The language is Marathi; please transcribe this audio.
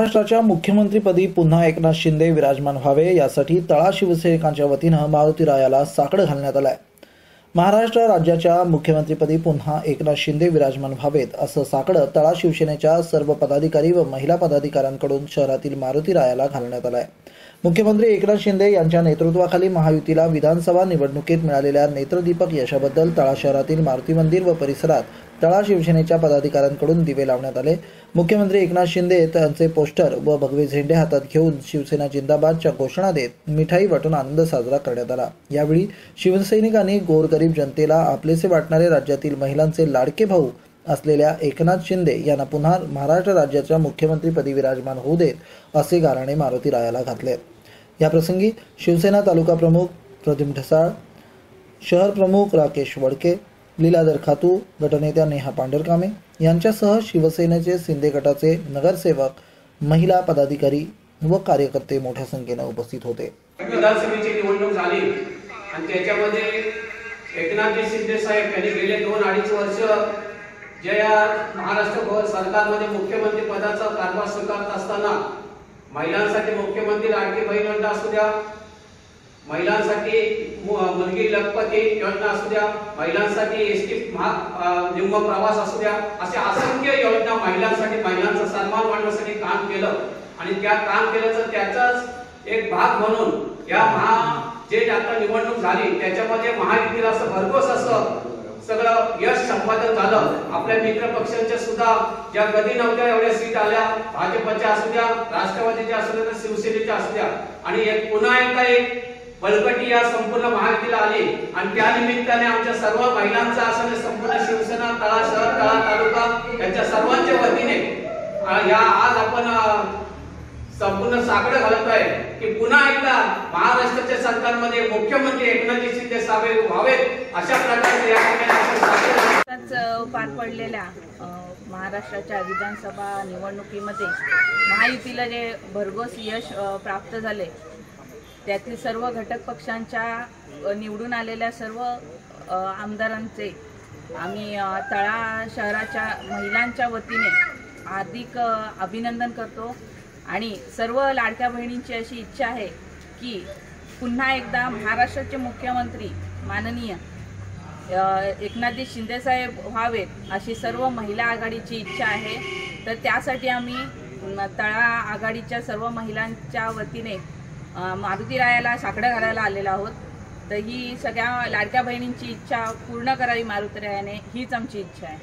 महाराष्ट्राच्या मुख्यमंत्रीपदी पुन्हा एकनाथ शिंदे विराजमान व्हावे यासाठी तळा शिवसैनिकांच्या वतीनं मारुती रायाला साकडं घालण्यात आलं आहे। महाराष्ट्र राज्याच्या मुख्यमंत्रीपदी पुन्हा एकनाथ शिंदे विराजमान व्हावेत असं साकडं तळा शिवसेनेच्या सर्व पदाधिकारी व महिला पदाधिकाऱ्यांकडून शहरातील मारुती रायाला घालण्यात आलं आहे। मुख्यमंत्री एकनाथ शिंदे यांच्या नेतृत्वाखाली महायुतीला विधानसभा निवडणुकीत मिळालेल्या नेत्रदीपक यशाबद्दल तळा शहरातील मारुती मंदिर व परिसरात तळा शिवसेनेच्या पदाधिकाऱ्यांकडून दिवे लावण्यात आले। मुख्यमंत्री एकनाथ शिंदे त्यांचे पोस्टर व भगवे झेंडे हातात घेऊन शिवसेना जिंदाबादच्या घोषणा देत मिठाई वाटून आनंद साजरा करण्यात आला। यावेळी शिवसैनिकांनी गोरगरीब जनतेला आपलेसे वाटणारे राज्यातील महिलांचे लाडके भाऊ असलेल्या एकनाथ शिंदे यांना पुन्हा महाराष्ट्र राज्याच्या मुख्यमंत्रीपदी विराजमान होऊ देत असे गाराणे मारुती रायाला घातले। या प्रसंगी शिवसेना तालुका प्रमुख प्रदीप ढसाळ, शहर प्रमुख राकेश वडके, लीलाधर खातू, गटनेत्या नेहा पांढरकामे यांच्यासह शिवसेनेचे शिंदे गटाचे नगरसेवक, महिला पदाधिकारी व कार्यकर्ते मोठ्या संख्येने उपस्थित होते। विधानसभेची निवडणूक झाली आणि त्याच्यामध्ये एकनाथ शिंदे साहेब यांनी गेले 2-2.5 वर्ष ज्या महाराष्ट्र सरकारमध्ये मुख्यमंत्री पदाचा कारभार स्वीकारत असताना महिलांसाठी मुख्यमंत्री लाडकी बहीण योजना असू द्या, महिलांसाठी मुलगी लखपती योजना असू द्या, महिलांसाठी एसटी निम्म प्रवास असू द्या, असे असंख्य योजना महिलांसाठी महिलांचा सन्मान वाढवण्यासाठी काम केलं आणि त्या काम केल्याचं त्याचाच एक भाग म्हणून या जे आता निवडणूक झाली त्याच्यामध्ये महायुतीला असं भरघोस असं सगळं यश संपादन झालं। आपल्या मित्र पक्षांच्या सुद्धा ज्या कधी नव्हत्या एवढ्या सीट आल्या, भाजपच्या असू द्या, राष्ट्रवादीच्या असू द्या, शिवसेनेच्या असू द्या आणि एक पुन्हा एक बळकटी या संपूर्ण महायुतीला आली आणि त्या निमित्ताने आमच्या सर्व महिलांचा असं संपूर्ण शिवसेना तळा शहर तळा तालुका यांच्या सर्वांच्या वतीने या आज आपण संपूर्ण साकडं घालतोय की पुन्हा एकदा महाराष्ट्राच्या सरकारमध्ये मुख्यमंत्री एकनाथ शिंदे साहेब व्हावेत अशा प्रकारचे या ठिकाणी पार पडलेल्या महाराष्ट्राच्या विधानसभा निवडणुकीमध्ये महायुतीला जे भरघोस यश प्राप्त झाले त्यातील सर्व घटक पक्षांच्या निवडून आलेल्या सर्व आमदारांचे आम्ही तळा शहराच्या महिलांच्या वतीने हार्दिक अभिनंदन करतो आणि सर्व लाडक्या बहिणींची अशी इच्छा आहे की पुन्हा एकदा महाराष्ट्राचे मुख्यमंत्री माननीय एकनाथ शिंदे साहेब व्हावेत अशी सर्व महिला आघाडीची इच्छा आहे। तर त्यासाठी आम्ही तळा आघाडीच्या सर्व महिलांच्या वतीने मारुती रायाला साकडं घालायला आलेलो आहोत। तर ही सगळ्या लाडक्या बहिणींची इच्छा पूर्ण करावी मारुती रायाने हीच आमची इच्छा आहे।